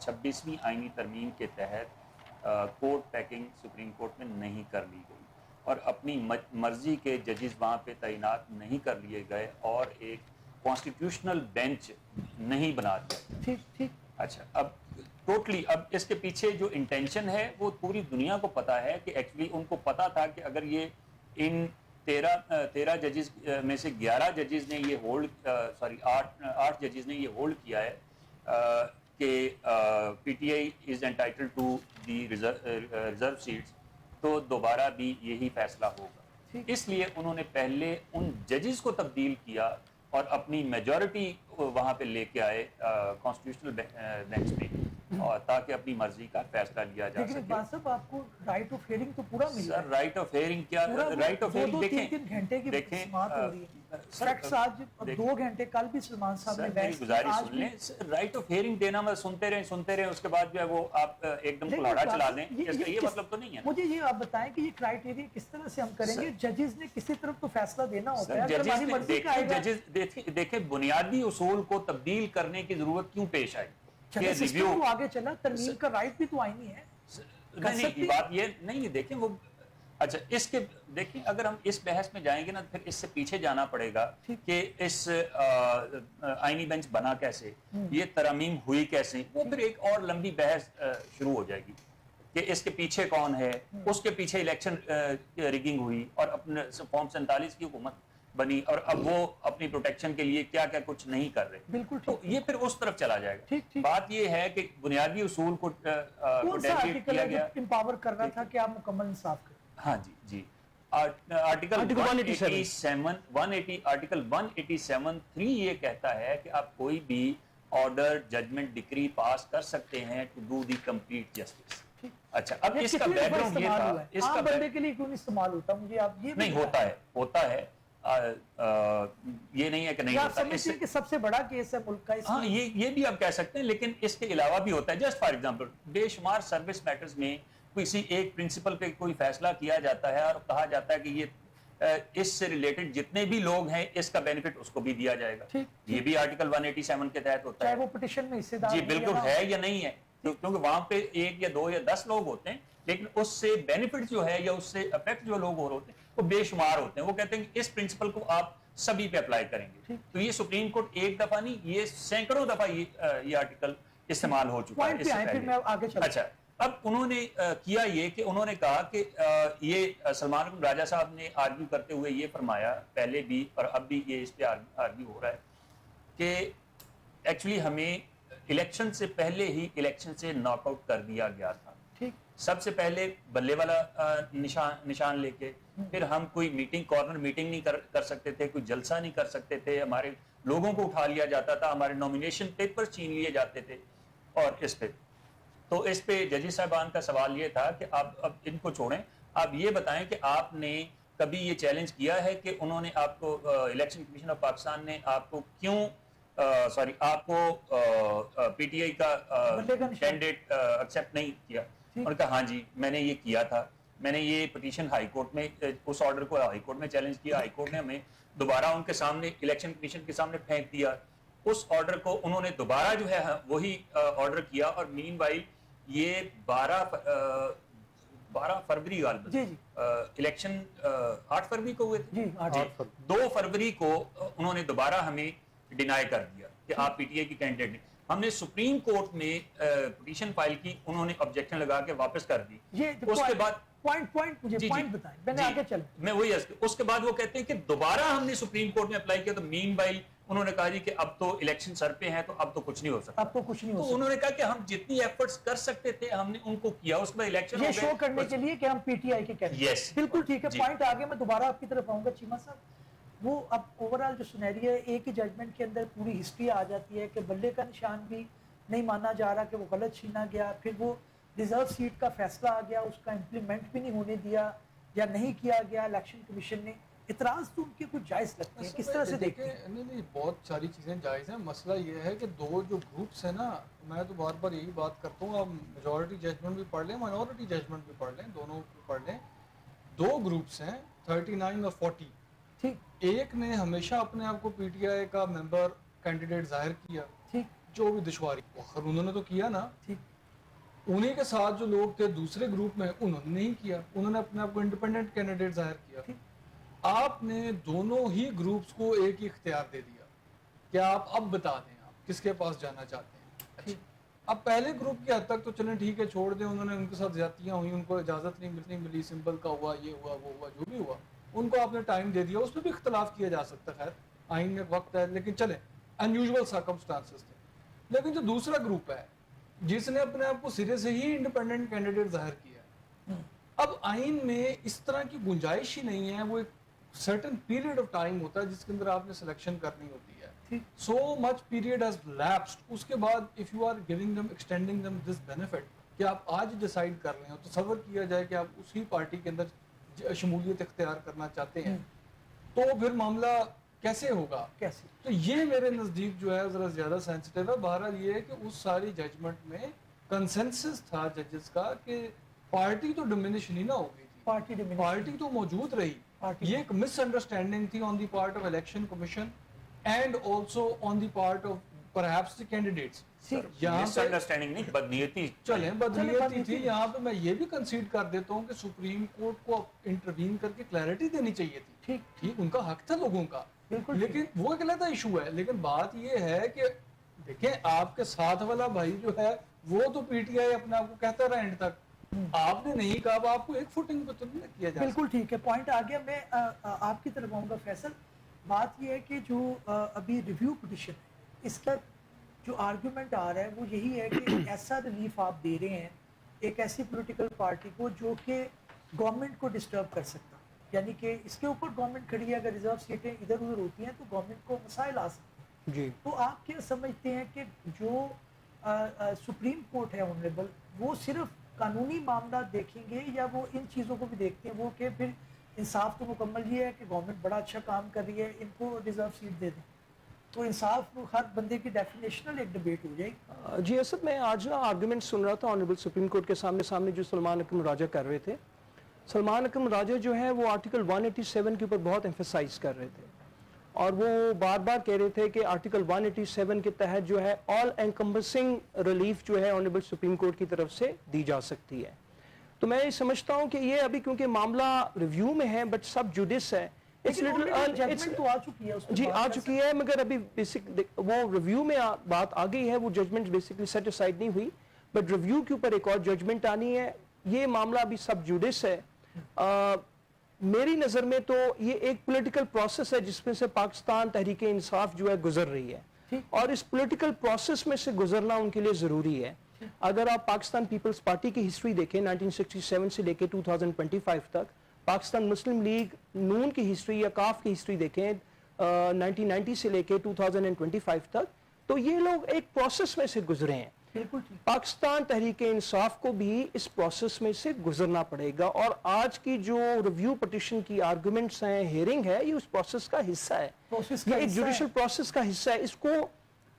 S3: 26ویں آئینی ترمیم کے تحت کورٹ پیکنگ سپریم کورٹ میں نہیں کر لی گئی اور اپنی مرضی کے ججز وہاں پہ تعینات نہیں کر لیے گئے اور ایک کانسٹیٹیوشنل بینچ نہیں بنا دیا۔
S2: ٹھیک
S3: اچھا، اب ٹوٹلی اب اس کے پیچھے جو انٹینشن ہے وہ پوری دنیا کو پتا ہے کہ ایکچولی ان کو پتا تھا کہ اگر یہ ان 13 ججز میں سے 11 ججز نے یہ ہولڈ 8 ججز نے یہ ہولڈ کیا ہے کہ P T I is entitle to the reserve seats, تو دوبارہ بھی یہی فیصلہ ہوگا۔ اس لیے انہوں نے پہلے ان ججز کو تبدیل کیا اور اپنی میجورٹی وہاں پہ لے کے آئے کانسٹیٹیوشنل بینچ میں، تاکہ اپنی مرضی کا فیصلہ لیا جا
S2: لیکن
S3: سکے۔
S2: اقبال صاحب آپ کو رائٹ آف ہیئرنگ تو پورا مل
S3: سر رائٹ آف ہیئرنگ کیا؟ رائٹ آف ہیئرنگ دیکھیں
S2: 2-3 گھنٹے کی
S3: دیکھیں
S2: سماعت ہو رہی ہے، فیکٹس آج 2 گھنٹے، کل بھی سلمان صاحب نے
S3: سر میری
S2: بحث کی،
S3: گزارش
S2: آج
S3: سن
S2: بھی۔
S3: لیں، رائٹ آف ہیئرنگ دینا میں سنتے رہیں اس کے بعد جو ہے وہ آپ ایک دم کلاڑا چلا دیں، اس کا یہ مطلب تو نہیں ہے۔
S2: مجھے یہ آپ بتائیں کہ یہ کرائیٹیریا کس طرح سے ہم کریں گے؟ ججز نے کسی طرف تو فیصلہ دینا ہوتا ہے، اگر ہماری مرضی کا آئے گا۔
S3: دیکھیں بنیادی اصول کو تبدیل کرنے کی ضرورت کیوں پیش آئی؟
S2: چلے سسٹم کو آگے چلا، ترمیم کا رائٹ بھی تو آئینی ہے۔
S3: نہیں، بات یہ نہیں ہے، دیکھیں وہ اچھا اس کے دیکھیں اگر ہم اس بحث میں جائیں گے نا پھر اس سے پیچھے جانا پڑے گا کہ اس آئینی بینچ بنا کیسے، یہ ترامیم ہوئی کیسے، وہ پھر ایک اور لمبی بحث شروع ہو جائے گی کہ اس کے پیچھے کون ہے، اس کے پیچھے الیکشن ریگنگ ہوئی اور اپنے فارم 47 کی حکومت بنی اور اب وہ اپنی پروٹیکشن کے لیے کیا کیا کچھ نہیں کر رہے،
S2: بالکل
S3: تو یہ پھر اس طرف چلا جائے گا۔
S2: ٹھیک۔
S3: بات یہ ہے کہ بنیادی اصول کو
S2: کون سا آرٹیکل ہے جو امپاور کر رہا تھا کہ آپ مکمل انصاف کریں؟
S3: ہاں جی آرٹیکل 187(3) یہ کہتا ہے کہ آپ کوئی بھی آرڈر ججمنٹ ڈکری پاس کر سکتے ہیں to do the complete justice. اچھا اب اس کا بیک گراؤنڈ یہ تھا، اس کا
S2: بندے کے لیے کیوں نہیں استعمال ہوتا؟ مجھے آپ یہ
S3: نہیں ہوتا ہے یہ نہیں ہے کہ نہیں ہوتا، اس سے
S2: سب سے بڑا کیس ہے ملک کا۔
S3: ہاں یہ بھی آپ کہہ سکتے ہیں، لیکن اس کے علاوہ بھی ہوتا ہے۔ جسٹ فار ایگزامپل بے شمار سروس میٹرز میں کسی ایک پرنسپل پہ کوئی فیصلہ کیا جاتا ہے اور کہا جاتا ہے کہ یہ اس سے ریلیٹڈ جتنے بھی لوگ ہیں اس کا بینیفٹ اس کو بھی دیا جائے گا، یہ بھی آرٹیکل 187 کے تحت ہوتا ہے،
S2: چاہے وہ پٹیشن میں حصے دار
S3: جی بالکل ہے یا نہیں ہے، کیونکہ وہاں پہ 1 یا 2 یا 10 لوگ ہوتے ہیں، لیکن اس سے بینیفٹ جو ہے یا اس سے افیکٹ جو لوگ ہوتے ہیں وہ بے شمار ہوتے ہیں۔ وہ کہتے ہیں کہ اس پرنسپل کو آپ سبھی پہ اپلائی کریں گے، تو یہ سپریم کورٹ ایک دفعہ نہیں، یہ سینکڑوں دفعہ یہ آرٹیکل استعمال ہو چکا ہے اس سے پہلے۔ اچھا اب انہوں نے کیا یہ کہ انہوں نے کہا کہ یہ سلمان اکرم راجہ صاحب نے آرگیو کرتے ہوئے یہ فرمایا پہلے بھی اور اب بھی یہ اس پہ آرگیو ہو رہا ہے کہ ایکچولی ہمیں الیکشن سے پہلے ہی الیکشن سے ناک آؤٹ کر دیا گیا تھا. سب سے پہلے بلے والا نشان لے کے پھر ہم کوئی میٹنگ کارنر میٹنگ نہیں کر سکتے تھے, کوئی جلسہ نہیں کر سکتے تھے, ہمارے لوگوں کو اٹھا لیا جاتا تھا, ہمارے نومینیشن پیپر چھین لیے جاتے تھے. اور اس پہ تو اس پہ ججی صاحبان کا سوال یہ تھا کہ آپ اب ان کو چھوڑیں, آپ یہ بتائیں کہ آپ نے کبھی یہ چیلنج کیا ہے کہ انہوں نے آپ کو الیکشن کمیشن آف پاکستان نے آپ کو کیوں آپ کو پی ٹی آئی کا کینڈیڈیٹ ایکسیپٹ نہیں کیا؟ انہوں نے کہا ہاں جی میں نے یہ کیا تھا, میں نے یہ پٹیشن ہائی کورٹ میں اس آرڈر کو ہائی کورٹ میں چیلنج کیا, ہائی کورٹ نے ہمیں دوبارہ ان کے سامنے الیکشن کمیشن کے سامنے پھینک دیا. اس آرڈر کو انہوں نے دوبارہ جو ہے وہی آرڈر کیا اور مین وائل یہ 12 فروری الیکشن 8 فروری کو ہوئے تھے, 2 فروری کو انہوں نے دوبارہ ہمیں ڈینائی کر دیا کہ آپ پی ٹی آئی کی کینڈیڈیٹ نہیں. ہم نے سپریم کورٹ میں پٹیشن فائل کی, انہوں نے آبجیکشن لگا کے واپس کر دی. اس کے بعد میں وہی اس کے بعد وہ کہتے ہیں کہ دوبارہ ہم نے سپریم کورٹ میں اپلائی کیا تو مین وائل انہوں نے کہا جی کہ اب تو الیکشن سر پہ ہیں تو اب تو کچھ نہیں ہو سکتا. تو انہوں نے کہا کہ ہم جتنی ایفرٹس کر سکتے تھے ہم نے ان کو کیا, اس میں الیکشن
S2: یہ شو کرنے کے لیے کہ ہم پی ٹی آئی کے کینڈیڈیٹ. بالکل ٹھیک ہے, پوائنٹ آگے میں دوبارہ آپ کی طرف آؤں گا چیمہ صاحب. وہ اب اوورآل جو سنیریو ہے ایک ہی ججمنٹ کے اندر پوری ہسٹری آ جاتی ہے کہ بلے کا نشان بھی نہیں مانا جا رہا کہ وہ غلط چھینا گیا, پھر وہ ریزرو سیٹ کا فیصلہ آ گیا, اس کا امپلیمنٹ بھی نہیں ہونے دیا یا نہیں کیا گیا الیکشن کمیشن نے. اعتراض تو ان کے کچھ جائز لگتے ہیں, کس طرح سے دیکھتے ہیں؟
S4: نہیں بہت ساری چیزیں جائز ہیں. مسئلہ یہ ہے کہ دو جو گروپس ہیں نا, میں تو بار بار یہی بات کرتا ہوں, آپ میجورٹی ججمنٹ بھی پڑھ لیں مائنورٹی ججمنٹ بھی پڑھ لیں, دونوں پڑھ لیں. 2 گروپس ہیں 39 اور 40. ایک نے ہمیشہ اپنے آپ کو پی ٹی آئی کا ممبر کینڈیڈیٹ ظاہر کیا, جو بھی دشواری انہوں نے تو کیا نا. انہیں کے ساتھ جو لوگ تھے دوسرے گروپ میں انہوں نے نہیں کیا, انہوں نے اپنے آپ کو انڈیپینڈنٹ کینڈیڈیٹ ظاہر کیا. آپ نے دونوں ہی گروپس کو ایک ہی اختیار دے دیا کہ آپ اب بتا دیں آپ کس کے پاس جانا چاہتے ہیں. اب پہلے گروپ کی حد تک تو چلیں ٹھیک ہے چھوڑ دیں, انہوں نے ان کے ساتھ زیادتیاں ہوئی, ان کو اجازت نہیں ملی, سمبل کا ہوا, یہ ہوا وہ ہوا, جو بھی ہوا ان کو آپ نے ٹائم دے دیا. اس میں بھی اختلاف کیا جا سکتا ہے, خیر آئین میں وقت ہے, لیکن چلیں انیوژول سرکمسٹانسز تھے. لیکن جو دوسرا گروپ ہے جس نے اپنے آپ کو سرے سے ہی انڈیپینڈنٹ کینڈیڈیٹ ظاہر کیا, اب آئین میں اس طرح کی گنجائش ہی نہیں ہے. وہ ایک سرٹن پیریڈ آف ٹائم ہوتا ہے جس کے اندر آپ نے سلیکشن کرنی ہوتی ہے. سو مچ پیریڈ ہیز لیپسڈ. اس کے بعد if you are giving them extending them this benefit کہ آپ آج ڈیسائیڈ کر رہے ہو, تصور کیا جائے کہ آپ اسی پارٹی کے اندر شمولیت اختیار کرنا چاہتے ہیں, تو پھر معاملہ کیسے ہوگا؟ کیسے؟ تو یہ میرے نزدیک جو ہے ذرا زیادہ سینسٹیو ہے. بہرحال یہ ہے کہ اس ساری ججمنٹ میں کنسنسس تھا ججز کا کہ پارٹی تو ڈومینش نہیں نہ ہو گئی تھی, پارٹی تو موجود رہی. یہ ایک مس انڈرسٹینڈنگ تھی on the part of election commission and also on the part of perhaps the candidates.
S3: بدنیتی
S4: تھی. یہاں پہ میں یہ بھی کنسیڈ کر دیتا ہوں کہ سپریم کورٹ کو انٹروین کر کے کلیئرٹی دینی چاہیے تھی. ٹھیک ان کا حق تھا لوگوں کا, لیکن وہ ایک علیحدہ ایشو ہے. لیکن بات یہ ہے کہ دیکھیں آپ کے ساتھ والا بھائی جو ہے وہ تو پی ٹی آئی اپنے آپ کو کہتا رہا اینڈ تک, آپ نے نہیں کہا, اب آپ کو ایک فوٹنگ پہ تو نہیں کیا جائے.
S2: بالکل ٹھیک ہے, پوائنٹ آ گیا. میں آپ کی طرف آؤں گا فیصل. بات یہ ہے کہ جو ابھی ریویو پٹیشن ہے اس کا جو آرگیومنٹ آ رہا ہے وہ یہی ہے کہ ایسا ریلیف آپ دے رہے ہیں ایک ایسی پولیٹیکل پارٹی کو جو کہ گورنمنٹ کو ڈسٹرب کر سکتا, یعنی کہ اس کے اوپر گورنمنٹ کھڑی ہے, اگر ریزرو سیٹیں ادھر ادھر ہوتی ہیں تو گورنمنٹ کو مسائل آ سکتے ہیں. تو آپ کیا سمجھتے ہیں کہ جو سپریم کورٹ ہے آنریبل وہ صرف قانونی معاملات دیکھیں گے یا وہ ان چیزوں کو بھی دیکھتے ہیں, وہ کہ پھر انصاف تو مکمل یہ ہے کہ گورنمنٹ بڑا اچھا کام کر رہی ہے, ان کو ریزرو سیٹ دے دیں, تو انصاف ہر بندے کی ڈیفینیشنل ایک ڈیبیٹ ہو جائے گی.
S5: جی اسد, میں آج نا آرگومنٹ سن رہا تھا آنریبل سپریم کورٹ کے سامنے جو سلمان اکرم راجہ کر رہے تھے. سلمان اکرم راجہ جو ہے وہ آرٹیکل 187 کے اوپر بہت ایمفیسائز کر رہے تھے, اور وہ بار بار کہہ رہے تھے کہ آرٹیکل 187 کے تحت جو ہے آل انکمپسنگ ریلیف جو ہے آنریبل سپریم کورٹ کی طرف سے دی جا سکتی ہے. تو میں یہ سمجھتا ہوں کہ یہ ابھی کیونکہ معاملہ ریویو میں ہے بٹ سب جوڈس ہے, جی آ چکی ہے, مگر ابھی بیسک وہ ریویو میں بات آ گئی ہے, وہ ججمنٹ بیسکلی سیٹ اسائڈ نہیں ہوئی. बट रिव्यू के ऊपर एक और जजमेंट आनी है। ये मामला अभी सब जुडिस है। मेरी नज़र में तो ये एक पॉलिटिकल प्रोसेस है जिसमें से पाकिस्तान तहरीक इंसाफ जो है गुजर रही है, और इस पॉलिटिकल प्रोसेस में से गुजरना उनके लिए ज़रूरी है। अगर आप पाकिस्तान पीपल्स पार्टी की हिस्ट्री देखें 1967 से लेकर 2025 तक, पाकिस्तान मुस्लिम लीग नून की हिस्ट्री या काफ की हिस्ट्री देखें 1990 से लेकर 2025 तक, तो ये लोग एक प्रोसेस में से गुजरे हैं।
S2: बिल्कुल ठीक।
S5: पाकिस्तान तहरीक इंसाफ को भी इस प्रोसेस में से गुजरना पड़ेगा, और आज की जो रिव्यू पिटिशन की आर्गुमेंट्स हैं, हियरिंग है, ये उस प्रोसेस का हिस्सा है।
S2: प्रोसेस का
S5: ये एक
S2: हिस्सा है।
S5: जुडिशल प्रोसेस का हिस्सा है। इसको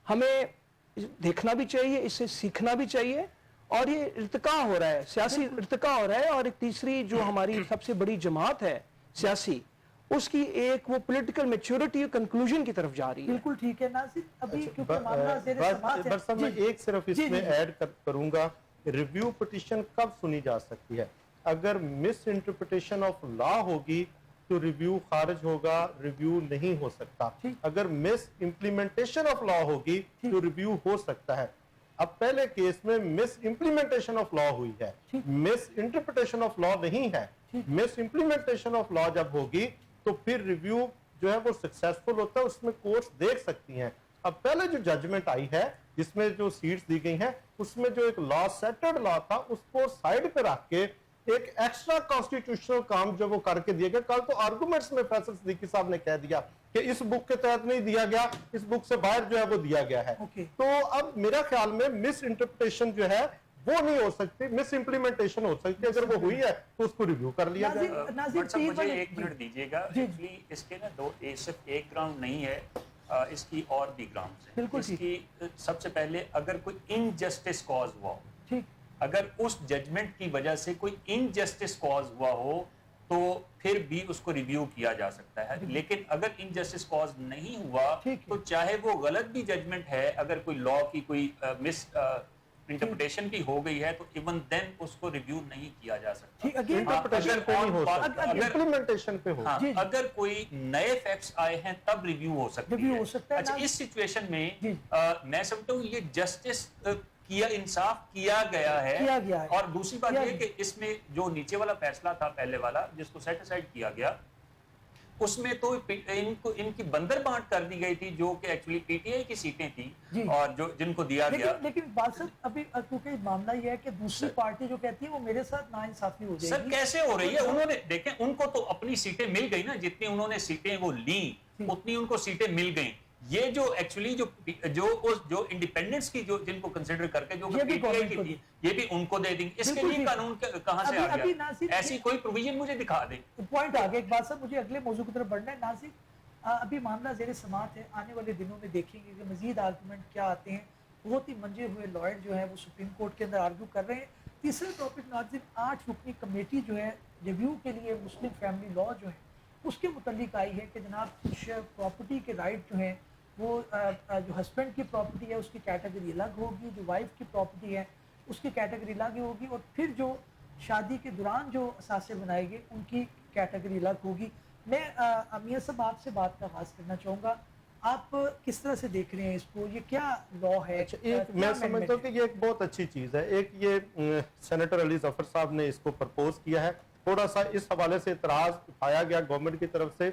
S5: हमें देखना भी चाहिए, इससे सीखना भी चाहिए, और ये इर्तिका हो रहा है, सियासी इर्तिका हो रहा है। और एक तीसरी जो हमारी सबसे बड़ी जमात है सियासी, उसकी एक वो पॉलिटिकल मैच्योरिटी कंक्लूजन की तरफ जा रही है।
S2: बिल्कुल ठीक है नाज़िर। अभी क्योंकि मामला ज़ेरे समाअत है।
S1: बस मैं
S2: जी,
S1: एक सिर्फ
S2: जी,
S1: इसमें
S2: जी।
S1: ऐड करूंगा, रिव्यू पिटिशन कब सुनी जा सकती है? अगर मिस इंटरप्रिटेशन ऑफ लॉ होगी तो रिव्यू खारिज होगा, रिव्यू नहीं हो सकता।
S2: ठीक।
S1: अगर मिस इम्प्लीमेंटेशन ऑफ लॉ होगी तो रिव्यू हो सकता है। अब पहले केस में मिस इम्प्लीमेंटेशन ऑफ लॉ हुई है, मिस इंटरप्रिटेशन ऑफ लॉ नहीं है। मिस इम्प्लीमेंटेशन ऑफ लॉ जब होगी तो फिर रिव्यू जो है वो सक्सेसफुल होता है, उसमें कोर्ट्स देख सकती हैं। अब पहले जो जजमेंट आई है जिसमें जो सीट्स दी गई हैं, उसमें जो एक लॉ सेटेड लॉ था उसको साइड पे रख के एक एक्स्ट्रा कॉन्स्टिट्यूशनल काम जो वो करके दिया गया। कल तो आर्गुमेंट्स में फैसल सिद्दीकी साहब ने कह दिया कि इस बुक के तहत नहीं दिया गया, इस बुक से बाहर जो है वो दिया गया है।
S2: Okay.
S1: तो अब मेरा ख्याल में मिस इंटरप्रिटेशन जो है वो नहीं हो सकती, मिस इंप्लीमेंटेशन हो सकती है। अगर वो हुई है तो उसको रिव्यू कर लिया जाए।
S2: नाज़िर
S3: बट सर,
S2: तीन
S3: मुझे
S2: वाले-
S3: एक मिनट दीजिएगा।
S2: जी।
S3: एक्चुअली इसके ना सिर्फ एक ग्राउंड नहीं है, इसकी और भी ग्राउंड्स हैं।
S2: बिल्कुल ठीक।
S3: इसकी सबसे पहले अगर कोई इनजस्टिस कॉज हुआ हो,
S2: ठीक।
S3: अगर उस जजमेंट की वजह से कोई इनजस्टिस कॉज हुआ हो तो फिर भी उसको रिव्यू किया जा सकता है। लेकिन अगर इनजस्टिस कॉज नहीं हुआ
S2: ठीक है।
S3: तो चाहे वो गलत भी जजमेंट है, अगर कोई लॉ की कोई मिस इंटरप्रिटेशन भी हो गई है तो इवन देन उसको रिव्यू नहीं किया जा सकता।
S2: ठीक, again-
S1: इंटरप्रिटेशन पे नहीं हो सकता,
S3: अगर-
S1: इंप्लीमेंटेशन पे हो।
S3: हाँ,
S2: जी, जी।
S3: अगर कोई नए फैक्ट्स आए हैं तब रिव्यू हो सकती
S2: Review
S3: है।
S2: हो सकता है
S3: अच्छा,
S2: ना।
S3: इस सिचुएशन में
S2: जी।
S3: मैं समझता हूँ ये जस्टिस किया, इंसाफ किया गया है।
S2: किया गया है।
S3: और दूसरी बात
S2: किया
S3: ये कि इसमें जो नीचे वाला फैसला था पहले वाला जिसको सेट असाइड किया गया, उसमें तो इनको इनकी बंदर बांट कर दी गई थी जो कि एक्चुअली पीटीआई की सीटें थी
S2: जी।
S3: और जो जिनको दिया गया।
S2: लेकिन बात सर अभी क्योंकि मामला ये है कि दूसरी पार्टी जो कहती है वो मेरे साथ नाइंसाफी हो
S3: सर
S2: जाएगी।
S3: कैसे हो रही है? उन्होंने देखें, उनको तो अपनी सीटें मिल गई ना, जितनी उन्होंने सीटें वो ली उतनी उनको सीटें मिल गई। ये जो एक्चुअली जो इंडिपेंडेंस की जो जिनको कंसिडर करके जो
S2: ये भी
S3: पीटीआई की
S2: गवर्नमेंट
S3: थी, ये भी उनको दे देंगे। इसके
S2: बिल्कुल
S3: लिए
S2: ठीक।
S3: कानून कहां से आ
S2: अभी
S3: गया?
S2: नासिर
S3: ऐसी कोई प्रोविजन मुझे दिखा दे।
S2: पॉइंट आ गया। एक बात सर मुझे अगले मौजू की तरफ बढ़ना है। नासिर अभी मामला ज़ेरे समाअत है, आने वाले दिनों में देखेंगे कि मजीद आर्गूमेंट क्या आते हैं। बहुत ही मंजे हुए लॉयर जो है वो सुप्रीम कोर्ट के अंदर आर्ग्यू कर रहे हैं। तीसरा टॉपिक नासिर 8 रुकनी कमेटी जो है रिव्यू के लिए मुस्लिम फैमिली लॉ जो है उसके मुतल्लिक आई है कि जनाब कुछ प्रॉपर्टी के राइट जो हैं वो जो हस्बैंड की प्रॉपर्टी है उसकी कैटेगरी अलग होगी, जो वाइफ की प्रॉपर्टी है उसकी कैटेगरी अलग होगी, और फिर जो शादी के दौरान जो असासे बनाएंगे उनकी कैटेगरी अलग होगी। मैं मियां साहब आपसे बात का आगाज करना चाहूँगा, आप किस तरह से देख रहे हैं इसको? ये क्या लॉ है?
S1: अच्छा, एक मैं समझता हूँ कि ये एक बहुत अच्छी चीज़ है। एक ये सेनेटर अली जफर साहब ने इसको प्रपोज किया है। थोड़ा सा इस हवाले से इतराज उठाया गया गवर्नमेंट की तरफ से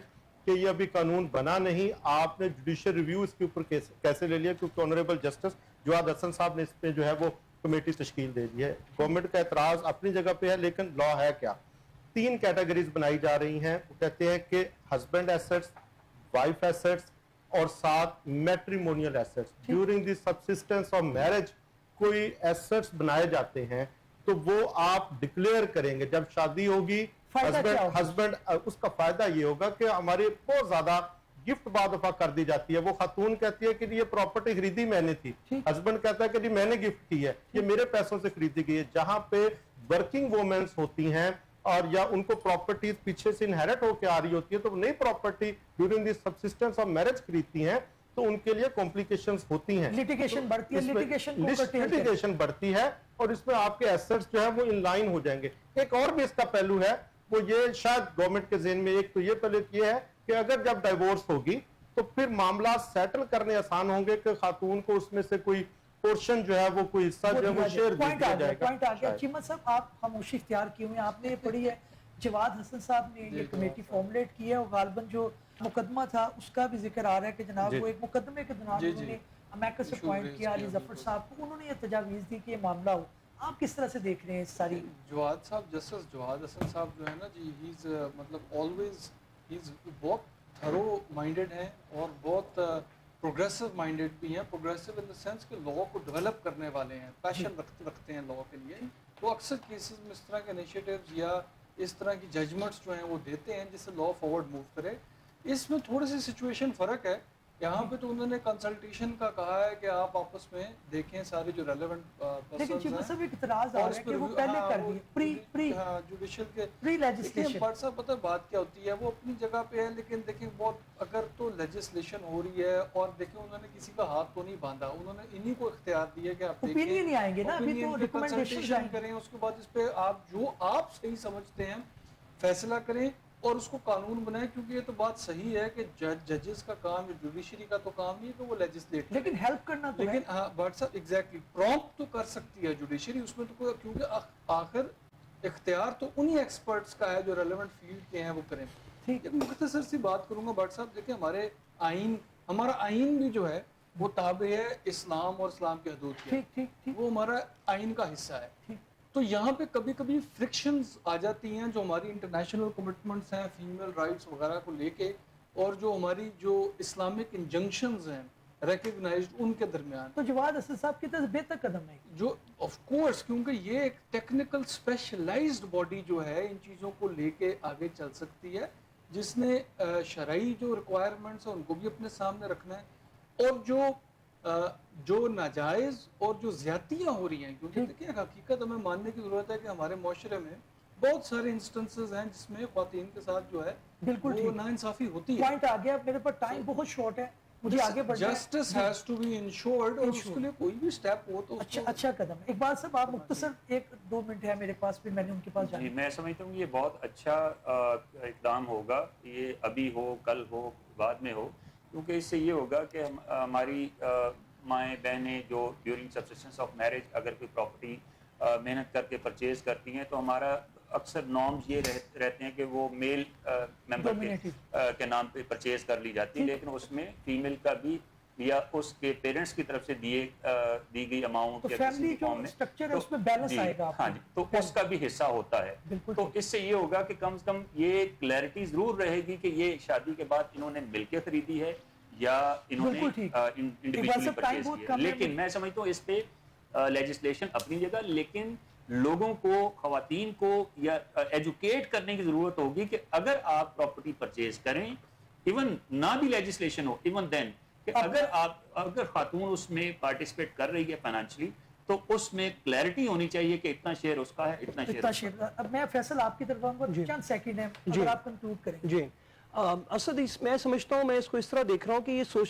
S1: कि ये अभी कानून बना नहीं, आपने जुडिशियल रिव्यू इसके ऊपर कैसे ले लिया, क्योंकि ऑनरेबल जस्टिस जवाद हसन साहब ने इस पे जो है वो कमेटी तश्कील दे दी है। गवर्नमेंट का एतराज अपनी जगह पे है, लेकिन लॉ है क्या? 3 कैटेगरीज बनाई जा रही हैं। वो कहते हैं कि हस्बैंड एसेट्स, वाइफ एसेट्स और साथ matrimonial assets. During the subsistence of marriage कोई एसेट्स बनाए जाते हैं तो वो आप डिक्लेयर करेंगे जब शादी होगी।
S2: फायदा क्या होगा?
S1: हस्बैंड उसका फायदा ये होगा कि हमारे बहुत ज्यादा गिफ्ट बाद दफा कर दी जाती है। वो खातून कहती है कि ये प्रॉपर्टी खरीदी मैंने थी, हस्बैंड कहता है कि जी मैंने गिफ्ट की है, ये मेरे पैसों से खरीदी गई है। जहां पे वर्किंग वुमेन्स होती हैं और या उनको प्रॉपर्टी पीछे से इनहेरिट होकर आ रही होती है तो नई property during the subsistence of marriage खरीदती हैं तो उनके लिए कॉम्प्लिकेशंस होती हैं,
S2: लिटिगेशन बढ़ती है,
S1: लिटिगेशन बढ़ती है और इसमें आपके एसेट्स जो है वो इन लाइन हो जाएंगे। एक और भी इसका पहलू है, वो ये शायद गवर्नमेंट के ज़हन में एक तो ये पहले ये है कि अगर जब डाइवोर्स होगी तो फिर मामला सेटल करने आसान होंगे कि खातून को उसमें से कोई पोर्शन जो है वो कोई हिस्सा जो है वो शेयर दे
S2: पॉइंट आ
S1: दिया
S2: गया,
S1: जाएगा
S2: पॉइंट आ गया।
S1: शायद।
S2: चीमा साहब, आप खामोशी इख्तियार की हुई हैं, आपने ये पढ़ी है, जवाद हसन साहब ने ये कमेटी फॉर्मुलेट की है और गालबन जो मुकदमा था उसका भी जिक्र आ रहा है कि जनाब
S1: जी।
S2: वो एक मुकदमे के दौरान
S4: जी,
S2: उन्होंने अमेरिका से
S4: Issue
S2: पॉइंट
S4: raise
S2: किया अली
S4: किया,
S2: जफर
S4: बिल्कुल।
S2: साहब को, उन्होंने ये तजावीज़ दी कि ये मामला हो। आप किस तरह से देख रहे हैं इस सारी?
S4: जवाद साहब, जस्टिस जवाद हसन साहब जो है ना जी, ही इज मतलब ऑलवेज ही इज बहुत थरो माइंडेड हैं और बहुत प्रोग्रेसिव माइंडेड भी हैं। प्रोग्रेसिव इन द सेंस कि लॉ को डेवलप करने वाले हैं, पैशन रखते हैं लॉ के लिए। तो अक्सर केसेस में इस तरह के इनिशिएटिव्स या इस तरह की जजमेंट्स जो हैं वो देते हैं जिससे लॉ फॉरवर्ड मूव करे। इसमें थोड़ी सी सिचुएशन फ़र्क है। यहाँ पे तो उन्होंने कंसल्टेशन का कहा है कि आप आपस में देखें सारे जो रेलेवेंट
S2: लेकिन
S4: पर्सन्स
S2: चीमा
S4: हैं
S2: साहब एक इतराज आ रहा है कि वो पहले कर दिए प्री
S4: जुडिशियल के।
S2: प्री
S4: देखिए
S2: लेजिस्लेशन।
S4: बट साहब पता है बात क्या होती है, वो अपनी जगह पे है, लेकिन देखिए बहुत अगर तो लेजिस्लेशन हो रही है और देखिए उन्होंने किसी का हाथ तो नहीं बांधा, उन्होंने इन्हीं को इख्तियार दिया कि आप
S2: ओपिनियन ही आएंगे ना, अभी तो
S4: opinion पे
S2: रिकमेंडेशन
S4: consultation करें, उसके बाद इस पे आप जो आप सही समझते हैं फैसला करें और उसको कानून बनाएं। क्योंकि ये तो बात सही है कि जजेस का काम या जुडिशरी का तो काम नहीं है कि वो लेजिस्लेट,
S2: लेकिन हेल्प करना तो
S4: लेकिन
S2: है।
S4: हाँ बट साहब एग्जैक्टली प्रॉम्प्ट तो कर सकती है जुडिशरी, उसमें तो कोई, क्योंकि आखिर इख्तियार तो उन्हीं एक्सपर्ट्स का है जो रेलेवेंट फील्ड के हैं वो करें।
S2: ठीक।
S4: एक मुख्तसर सी बात करूंगा बट साहब, देखिए हमारा आइन भी जो है वो ताबे है इस्लाम और इस्लाम के हदूद के,
S2: ठीक ठीक ठीक
S4: वो हमारा आइन का हिस्सा है।
S2: ठीक।
S4: तो यहाँ पे कभी कभी फ्रिक्शंस आ जाती हैं जो हमारी इंटरनेशनल कमिटमेंट्स हैं फीमेल राइट्स वगैरह को लेके, और जो हमारी जो इस्लामिक इंजंक्शंस हैं रिकग्नाइज्ड उनके दरमियान,
S2: तो जवाद हसन साहब की तरफ बेहतर कदम है।
S4: जो ऑफ कोर्स क्योंकि ये एक टेक्निकल स्पेशलाइज्ड बॉडी जो है इन चीज़ों को लेके आगे चल सकती है, जिसने शरई जो रिक्वायरमेंट्स हैं उनको भी अपने सामने रखना है, और जो नाजायज़ और जो ज़्यादतियाँ हो रही हैं, क्योंकि देखिए हकीकत हमें मानने की ज़रूरत है कि हमारे माशरे में बहुत सारे इंस्टेंसेस हैं जिसमें ख्वातीन के साथ जो है
S2: बिल्कुल
S4: वो
S2: ठीक।
S4: नाइंसाफ़ी होती है।
S2: पॉइंट आ गया, मेरे पास टाइम बहुत शॉर्ट है, मुझे आगे बढ़ना है।
S4: Justice has to be ensured, और उसके लिए कोई भी स्टेप हो तो
S2: अच्छा
S4: उसको
S2: अच्छा कदम है। इकबाल साहब आप मुख्तसर 1-2 मिनट है मेरे पास, फिर मैंने उनके पास
S3: जी,
S2: जाना।
S3: मैं समझता हूँ ये बहुत अच्छा इकदाम होगा, ये अभी हो कल हो बाद में हो, क्योंकि इससे ये होगा कि हमारी माएँ बहनें जो ड्यूरिंग सब्सिस्टेंस ऑफ मैरिज अगर कोई प्रॉपर्टी मेहनत करके परचेज करती हैं, तो हमारा अक्सर नॉर्म्स ये रहते हैं कि वो मेल मेंबर के नाम पे परचेज कर ली जाती है, लेकिन उसमें फीमेल का भी या उसके पेरेंट्स की तरफ से दी गई अमाउंट
S2: तो
S3: या किसी
S2: फैमिली
S3: भी फॉर्म
S2: जो
S3: में
S2: स्ट्रक्चर है उसमें बैलेंस
S3: जी,
S2: आएगा।
S3: हाँ जी, तो उसका भी हिस्सा होता है।
S2: बिल्कुल
S3: तो इससे ये होगा कि कम से कम ये क्लैरिटी जरूर रहेगी कि ये शादी के बाद इन्होंने मिलके खरीदी है या इन्होंने इंडिविजुअली परचेज किया। लेकिन मैं समझता हूँ इस पे लेजिस्लेशन अपनी जगह, लेकिन लोगों को, खवातीन को या एजुकेट करने की जरूरत होगी कि अगर आप प्रॉपर्टी परचेज करें, इवन ना भी लेजिस्लेशन हो, इवन देन कि अगर खातून उसमें पार्टिसिपेट कर रही है फाइनेंशियली, तो उसमें क्लैरिटी होनी चाहिए कि इतना शेयर उसका है, इतना शेयर।
S2: अब मैं फैसल आपकी तरफ आऊंगा, चंद सेकंड है, अगर आप कंक्लूड करें।
S5: जी असद, मैं समझता हूँ, मैं इसको इस तरह देख रहा हूँ कि ये